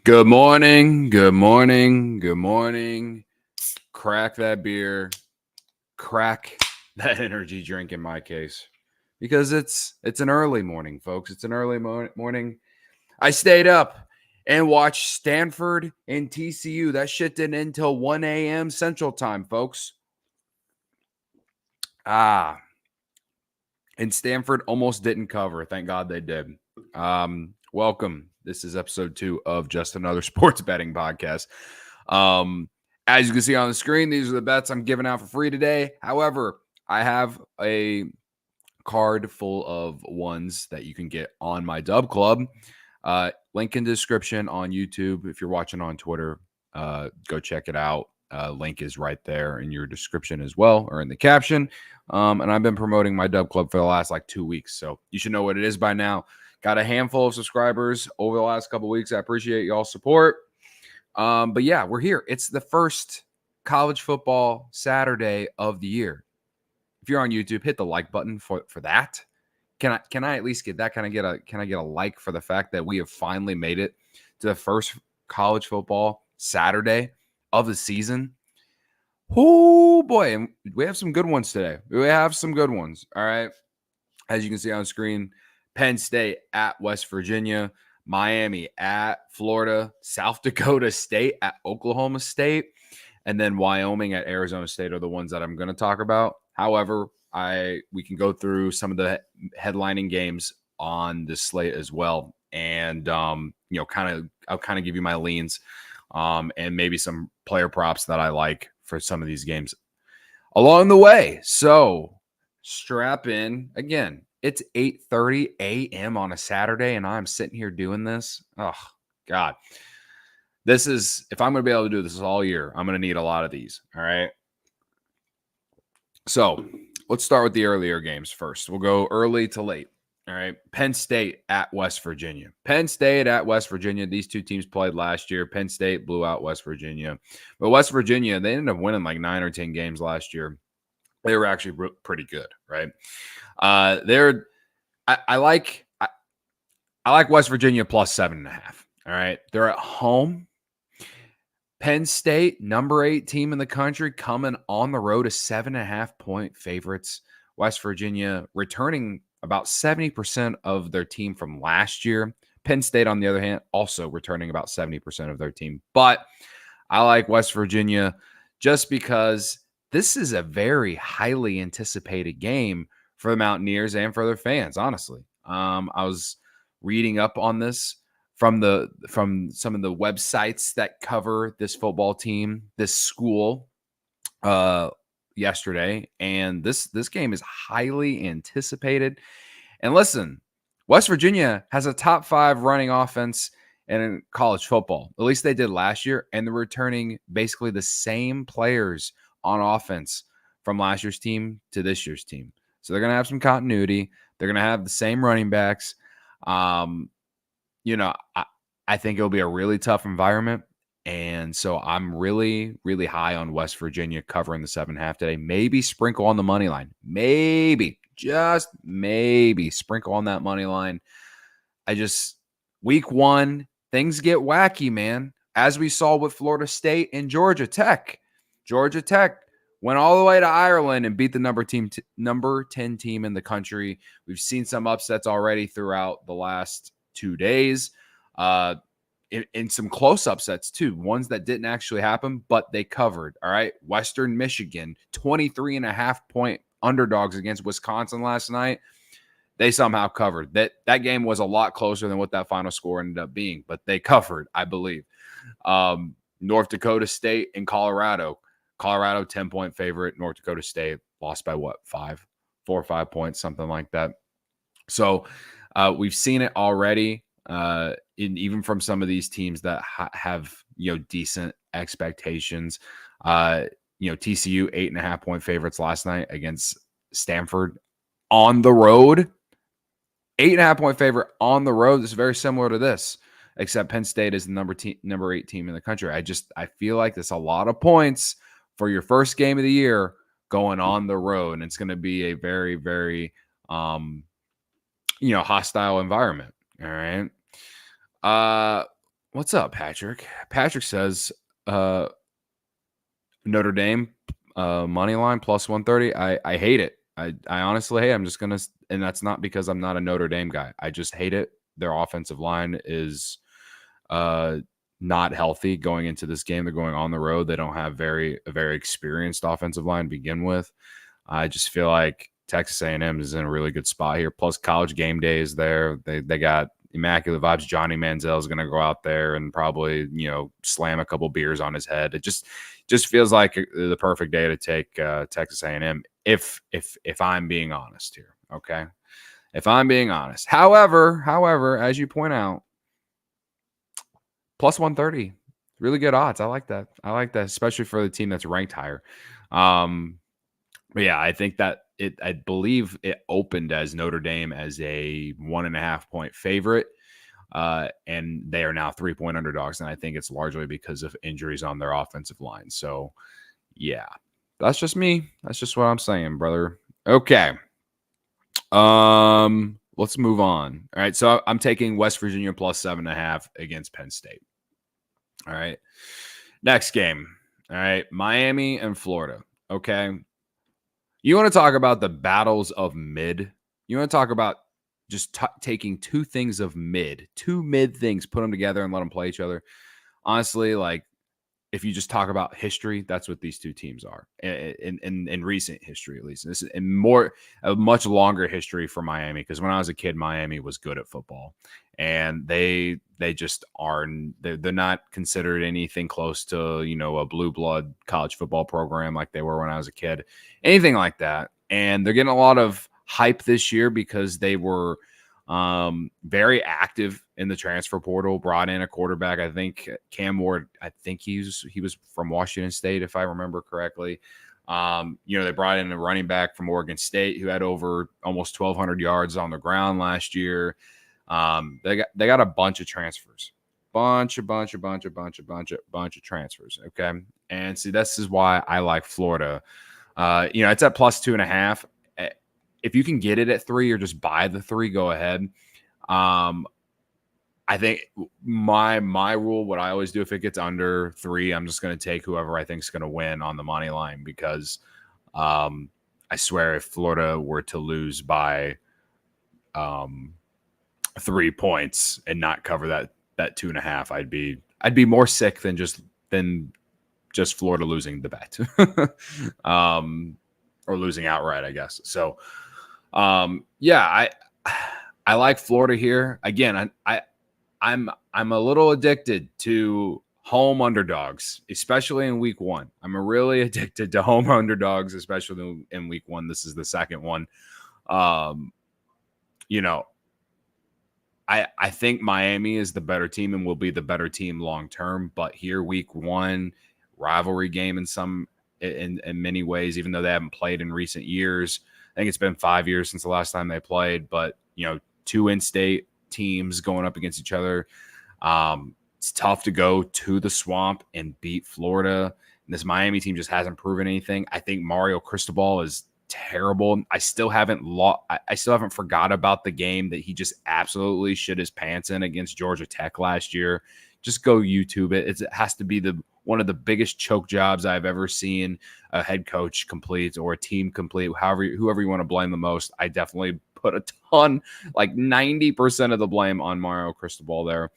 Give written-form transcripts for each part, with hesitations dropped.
Good morning, good morning, good morning. Crack that beer, crack that energy drink in my case. Because it's an early morning, folks. It's an early morning. I stayed up and watched Stanford and TCU. That shit didn't end until 1 a.m. Central Time, folks. And Stanford almost didn't cover. Thank God they did. Welcome. This is episode 2 of Just Another Sports Betting Podcast. As you can see on the screen, these are the bets I'm giving out for free today. However, I have a card full of ones that you can get on my Dub Club. Link in the description on YouTube. If you're watching on Twitter, go check it out. Link is right there in your description as well, or in the caption. And I've been promoting my Dub Club for the last 2 weeks, so you should know what it is by now. Got a handful of subscribers over the last couple of weeks. I appreciate y'all's support. But yeah, we're here. It's the first college football Saturday of the year. If you're on YouTube, hit the like button for that. Can I at least get that? Can I get a like for the fact that we have finally made it to the first college football Saturday of the season? Oh boy, and we have some good ones today. We have some good ones. All right. As you can see on screen, Penn State at West Virginia, Miami at Florida, South Dakota State at Oklahoma State, and then Wyoming at Arizona State are the ones that I'm going to talk about. However, we can go through some of the headlining games on this slate as well, and I'll kind of give you my leans, and maybe some player props that I like for some of these games along the way. So strap in. Again, it's 8:30 a.m. on a Saturday, and I'm sitting here doing this. Oh, God. This is, if I'm going to be able to do this all year, I'm going to need a lot of these, all right? So let's start with the earlier games first. We'll go early to late, all right? Penn State at West Virginia. Penn State at West Virginia. These two teams played last year. Penn State blew out West Virginia. But West Virginia, they ended up winning 9 or 10 games last year. They were actually pretty good, right? I like West Virginia plus 7.5. All right. They're at home. Penn State, number 8 team in the country, coming on the road as 7.5-point favorites. West Virginia returning about 70% of their team from last year. Penn State, on the other hand, also returning about 70% of their team. But I like West Virginia just because this is a very highly anticipated game for the Mountaineers and for their fans, honestly. I was reading up on this from some of the websites that cover this football team, this school, yesterday, and this game is highly anticipated. And listen, West Virginia has a top 5 running offense in college football. At least they did last year, and they're returning basically the same players on offense from last year's team to this year's team. So they're going to have some continuity. They're going to have the same running backs. I think it'll be a really tough environment. And so I'm really, really high on West Virginia covering the 7.5 today. Maybe sprinkle on the money line. Maybe, just maybe sprinkle on that money line. Week 1, things get wacky, man. As we saw with Florida State and Georgia Tech. Georgia Tech went all the way to Ireland and beat the number 10 team in the country. We've seen some upsets already throughout the last 2 days. In some close upsets too, ones that didn't actually happen, but they covered. All right. Western Michigan, 23.5-point underdogs against Wisconsin last night. They somehow covered. That game was a lot closer than what that final score ended up being, but they covered, I believe. North Dakota State and Colorado. Colorado, 10-point favorite. North Dakota State lost by what? 4 or 5 points, something like that. So we've seen it already. Even from some of these teams that have decent expectations. TCU 8.5-point favorites last night against Stanford on the road. 8.5-point favorite on the road. This is very similar to this, except Penn State is the number 8 team in the country. I feel like there's a lot of points for your first game of the year going on the road, and it's going to be a very, very hostile environment. All right. What's up, Patrick? Patrick says Notre Dame money line plus 130. I hate it. I honestly hate it. I'm just gonna, and that's not because I'm not a Notre Dame guy. I just hate it. Their offensive line is not healthy going into this game. They're going on the road. They don't have a very experienced offensive line to begin with. I just feel like Texas A&M is in a really good spot here. Plus, College Game Day is there. They got immaculate vibes. Johnny Manziel is going to go out there and probably slam a couple beers on his head. It just feels like the perfect day to take Texas A&M. If I'm being honest here, okay. If I'm being honest, however, as you point out, plus 130, really good odds. I like that, especially for the team that's ranked higher. But yeah, I think that I believe it opened as Notre Dame as a 1.5 point favorite. And they are now 3-point underdogs. And I think it's largely because of injuries on their offensive line. So yeah, that's just me. That's just what I'm saying, brother. Okay. Let's move on. All right. So I'm taking West Virginia plus 7.5 against Penn State. All right. Next game. All right. Miami and Florida. Okay. You want to talk about the battles of mid? You want to talk about just taking two mid things, put them together and let them play each other? Honestly, like, if you just talk about history, that's what these two teams are in recent history, at least. This is a much longer history for Miami, because when I was a kid, Miami was good at football, and they just aren't. They're not considered anything close to a blue blood college football program like they were when I was a kid, anything like that. And they're getting a lot of hype this year because they were very active in the transfer portal, brought in a quarterback. I think Cam Ward, I think he was from Washington State, if I remember correctly. They brought in a running back from Oregon State who had over almost 1,200 yards on the ground last year. They got a bunch of transfers, bunch of transfers. Okay. And see, this is why I like Florida. It's at plus 2.5. If you can get it at 3 or just buy the 3, go ahead. I think my rule, what I always do, if it gets under 3, I'm just going to take whoever I think is going to win on the money line, because I swear if Florida were to lose by 3 points and not cover that 2.5, I'd be more sick than just Florida losing the bet, or losing outright, I guess. So, I like Florida here. Again, I'm a little addicted to home underdogs, especially in week 1. I'm really addicted to home underdogs, especially in week 1. This is the second one. I think Miami is the better team and will be the better team long term. But here, week 1, rivalry game in many ways, even though they haven't played in recent years. I think it's been 5 years since the last time they played, but 2 in-state teams going up against each other. It's tough to go to the Swamp and beat Florida. And this Miami team just hasn't proven anything. I think Mario Cristobal is terrible. I still haven't forgot about the game that he just absolutely shit his pants in against Georgia Tech last year. Just go YouTube it. It has to be one of the biggest choke jobs I've ever seen a head coach complete, or a team complete, whoever you want to blame the most. I definitely put a ton, like 90% of the blame on Mario Cristobal there.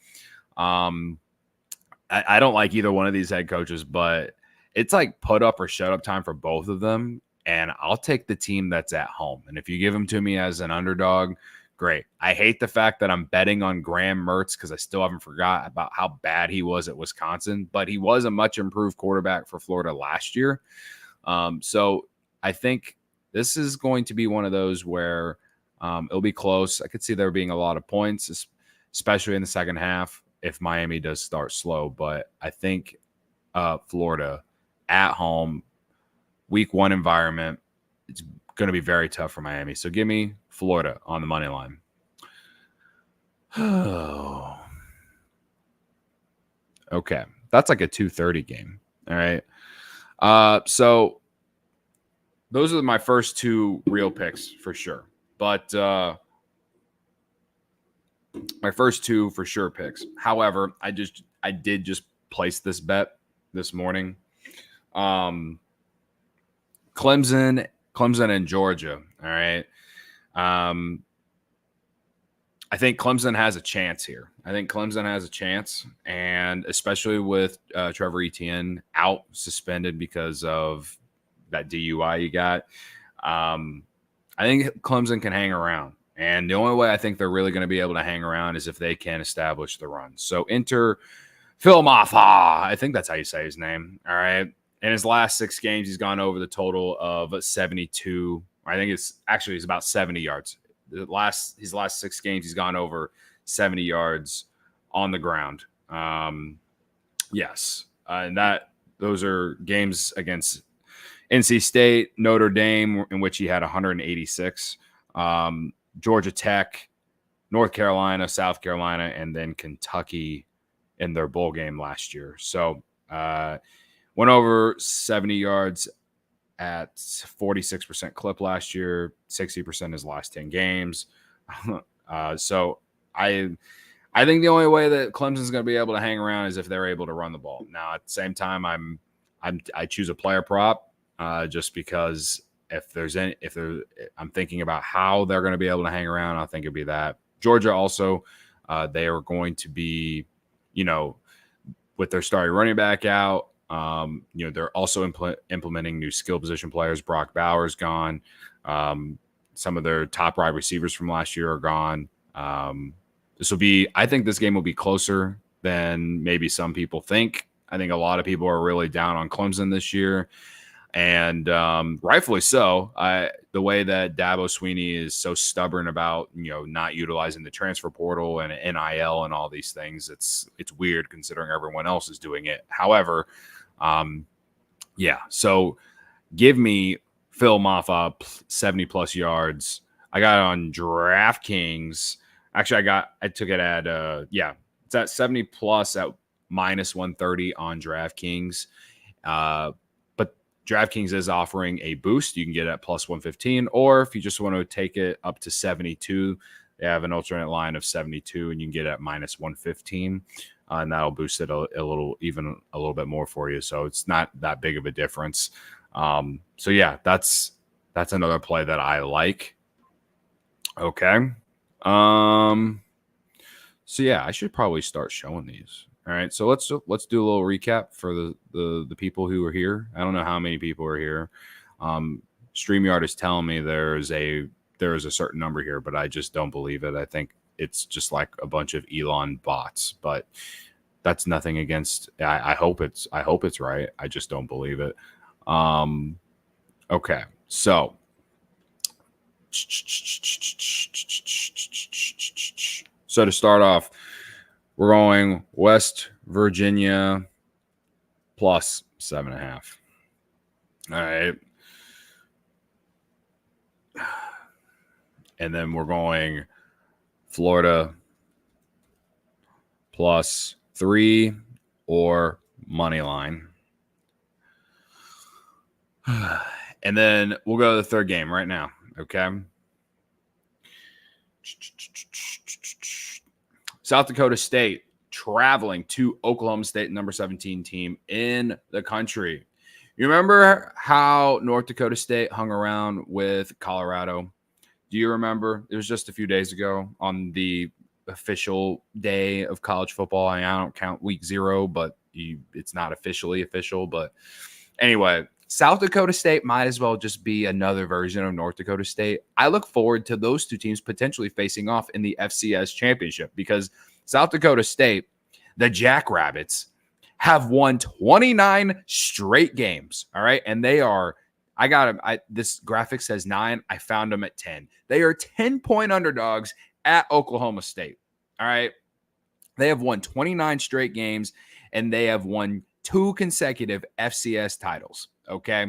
I don't like either one of these head coaches, but it's like put up or shut up time for both of them. And I'll take the team that's at home. And if you give them to me as an underdog, great. I hate the fact that I'm betting on Graham Mertz, because I still haven't forgot about how bad he was at Wisconsin, but he was a much improved quarterback for Florida last year. So I think this is going to be one of those where it'll be close. I could see there being a lot of points, especially in the second half if Miami does start slow. But I think Florida at home, week 1 environment, it's going to be very tough for Miami. So give me Florida on the money line. Oh, okay. That's like a 2:30 game. All right. So those are my first 2 real picks for sure. But my first 2 for sure picks. However, I did just place this bet this morning. Clemson and Georgia. All right. I think Clemson has a chance here. And especially with Trevor Etienne out suspended because of that DUI you got. I think Clemson can hang around. And the only way I think they're really going to be able to hang around is if they can establish the run. So enter Phil Maffa. I think that's how you say his name. All right. In his last 6 games, he's gone over the total of 72. I think he's about 70 yards. His last 6 games, he's gone over 70 yards on the ground. Yes. And those are games against NC State, Notre Dame, in which he had 186, Georgia Tech, North Carolina, South Carolina, and then Kentucky in their bowl game last year. So went over 70 yards at 46% clip last year, 60% his last 10 games. So I think the only way that Clemson's going to be able to hang around is if they're able to run the ball. Now, at the same time, I choose a player prop. Just because I'm thinking about how they're going to be able to hang around, I think it'd be that. Georgia also, they are going to be, with their starting running back out, they're also implementing new skill position players. Brock Bowers gone. Some of their top wide receivers from last year are gone. I think this game will be closer than maybe some people think. I think a lot of people are really down on Clemson this year. And rightfully so. The way that Dabo Swinney is so stubborn about not utilizing the transfer portal and NIL and all these things, it's weird considering everyone else is doing it. However, so give me Phil Maffa 70 plus yards. I got it on DraftKings. Actually, I took it at it's at 70 plus at minus 130 on DraftKings. DraftKings is offering a boost. You can get it at plus 115, or if you just want to take it up to 72, they have an alternate line of 72, and you can get it at minus 115, and that'll boost it a little bit more for you. So it's not that big of a difference. That's another play that I like. Okay. I should probably start showing these. All right, so let's do a little recap for the people who are here. I don't know how many people are here. StreamYard is telling me there is a certain number here, but I just don't believe it. I think it's just like a bunch of Elon bots, but that's nothing against. I hope it's right. I just don't believe it. Okay, so to start off, we're going West Virginia plus 7.5. All right. And then we're going Florida plus 3 or money line. And then we'll go to the third game right now. Okay. South Dakota State traveling to Oklahoma State, number 17 team in the country. You remember how North Dakota State hung around with Colorado? Do you remember? It was just a few days ago on the official day of college football. I don't count week 0, but it's not officially official. But anyway, South Dakota State might as well just be another version of North Dakota State. I look forward to those two teams potentially facing off in the FCS championship because South Dakota State, the Jackrabbits, have won 29 straight games. All right. And they are, this graphic says 9. I found them at 10. They are 10-point underdogs at Oklahoma State. All right. They have won 29 straight games and they have won 2 consecutive FCS titles. Okay.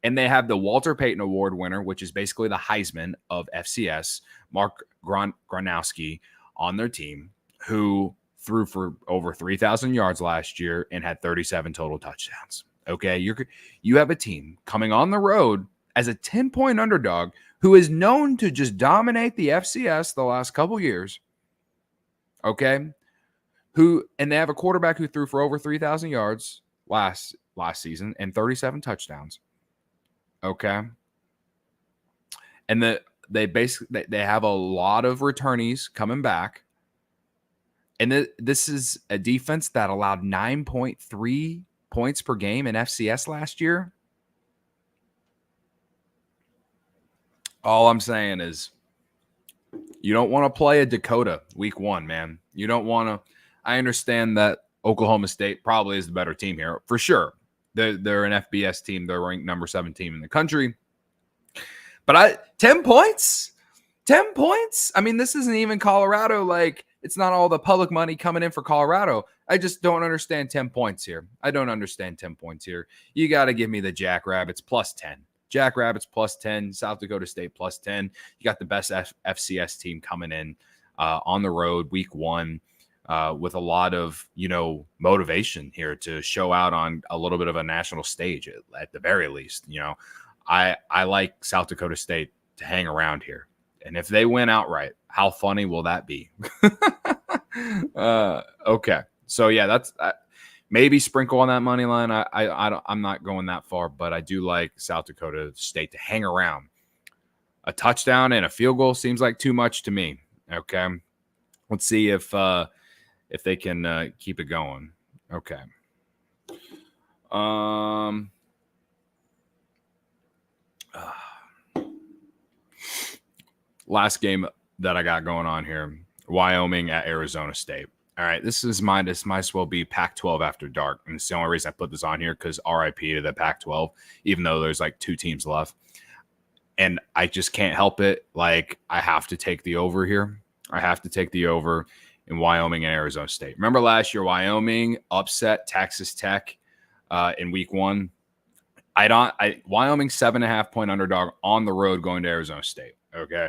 And they have the Walter Payton Award winner, which is basically the Heisman of FCS, Mark Gronowski, on their team, who threw for over 3,000 yards last year and had 37 total touchdowns. Okay. You have a team coming on the road as a 10-point underdog who is known to just dominate the FCS the last couple years. Okay. and they have a quarterback who threw for over 3,000 yards last season and 37 touchdowns. Okay. And they have a lot of returnees coming back. And this is a defense that allowed 9.3 points per game in FCS last year. All I'm saying is you don't want to play a Dakota week 1, man. You don't want to. I understand that Oklahoma State probably is the better team here for sure. They're an FBS team. They're ranked number 7 team in the country. But 10 points? 10 points? I mean, this isn't even Colorado. Like, it's not all the public money coming in for Colorado. I just don't understand 10 points here. I don't understand 10 points here. You got to give me the Jackrabbits plus 10. Jackrabbits plus 10, South Dakota State plus 10. You got the best FCS team coming in on the road week 1 with a lot of, motivation here to show out on a little bit of a national stage at the very least. I like South Dakota State to hang around here. And if they win outright, how funny will that be? Okay. So, yeah, that's maybe sprinkle on that money line. I'm not going that far, but I do like South Dakota State to hang around. A touchdown and a field goal seems like too much to me. Okay. Let's see if they can keep it going. Okay. Last game that I got going on here, Wyoming at Arizona State. All right, this might as well be Pac-12 after dark. And it's the only reason I put this on here because RIP to the Pac-12, even though there's like 2 teams left. And I just can't help it. Like, I have to take the over here. I have to take the over in Wyoming and Arizona State. Remember last year, Wyoming upset Texas Tech in week 1. Wyoming 7.5 point underdog on the road going to Arizona State. Okay.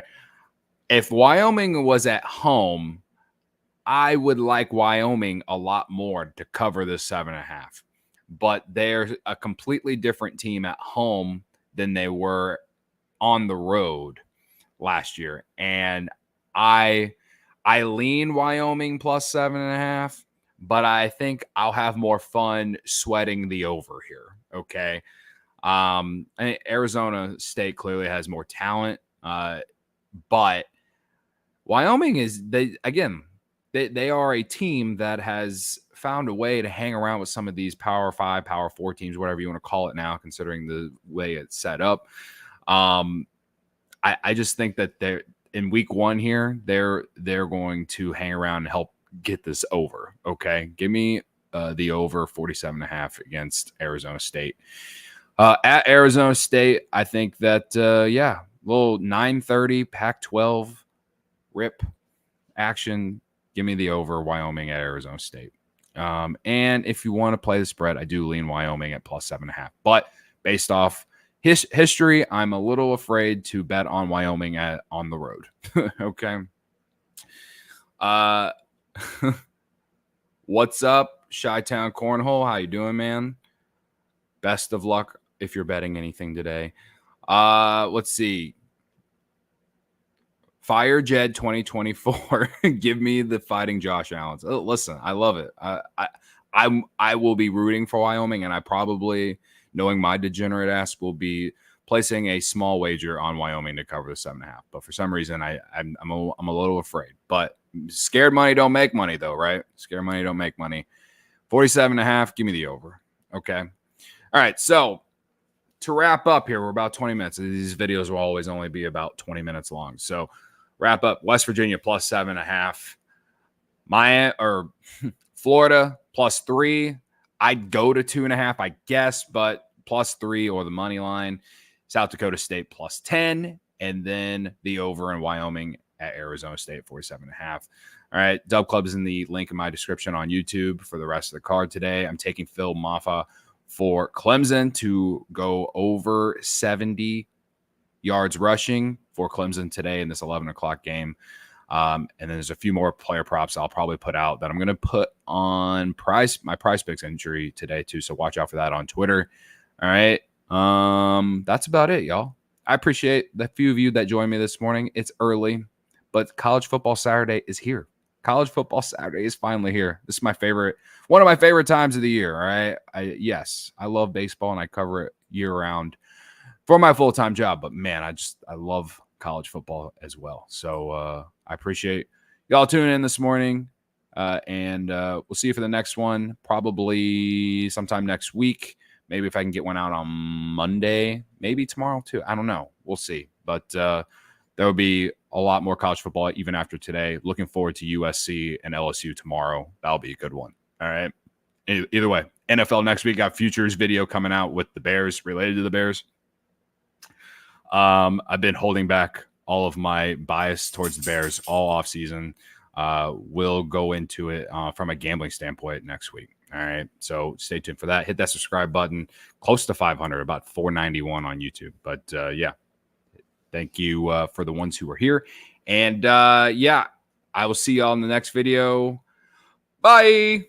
If Wyoming was at home, I would like Wyoming a lot more to cover this 7.5. But they're a completely different team at home than they were on the road last year. And I lean Wyoming plus 7.5, but I think I'll have more fun sweating the over here. Okay. Arizona State clearly has more talent, but Wyoming they are a team that has found a way to hang around with some of these Power 5, Power 4 teams, whatever you want to call it now, considering the way it's set up. I just think that they're in week 1 here, they're going to hang around and help get this over. Okay. Give me the over 47.5 against Arizona State. At Arizona State, I think that, little 9:30 Pac-12 rip action. Give me the over Wyoming at Arizona State. And if you want to play the spread, I do lean Wyoming at plus 7.5. But based off history, I'm a little afraid to bet on Wyoming on the road. Okay. What's up, Chi-Town Cornhole? How you doing, man? Best of luck if you're betting anything today. Let's see. Fire Jed 2024. Give me the Fighting Josh Allen. Oh, listen, I love it. I will be rooting for Wyoming, and I probably, knowing my degenerate ass, will be placing a small wager on Wyoming to cover the 7.5. But for some reason, I'm a little afraid. But scared money don't make money, though, right? Scared money don't make money. 47.5. Give me the over. Okay. All right. So to wrap up here, we're about 20 minutes. These videos will always only be about 20 minutes long. So wrap up. West Virginia plus 7.5. Florida plus 3. I'd go to 2.5, I guess, but plus 3 or the money line. South Dakota State plus 10, and then the over in Wyoming at Arizona State 47.5. All right, Dub Club is in the link in my description on YouTube for the rest of the card today. I'm taking Phil Maffa for Clemson to go over 70 yards rushing for Clemson today in this 11 o'clock game. And then there's a few more player props I'll probably put out that I'm going to put on my Prize Picks entry today too. So watch out for that on Twitter. All right. That's about it, y'all. I appreciate the few of you that joined me this morning. It's early, but college football Saturday is here. college football Saturday is finally here. This is one of my favorite times of the year. All right. I love baseball and I cover it year round for my full-time job, but man, I love college football as well. So I appreciate y'all tuning in this morning. And we'll see you for the next one, probably sometime next week. Maybe if I can get one out on Monday, maybe tomorrow too. I don't know. We'll see. But there will be a lot more college football even after today. Looking forward to USC and LSU tomorrow. That'll be a good one. All right. Either way, NFL next week. Got futures video coming out with the Bears, related to the Bears. I've been holding back all of my bias towards the Bears all off season. We'll go into it from a gambling standpoint next week. All right. So stay tuned for that. Hit that subscribe button. Close to 500, about 491 on YouTube. But yeah, thank you for the ones who are here. And yeah, I will see y'all in the next video. Bye.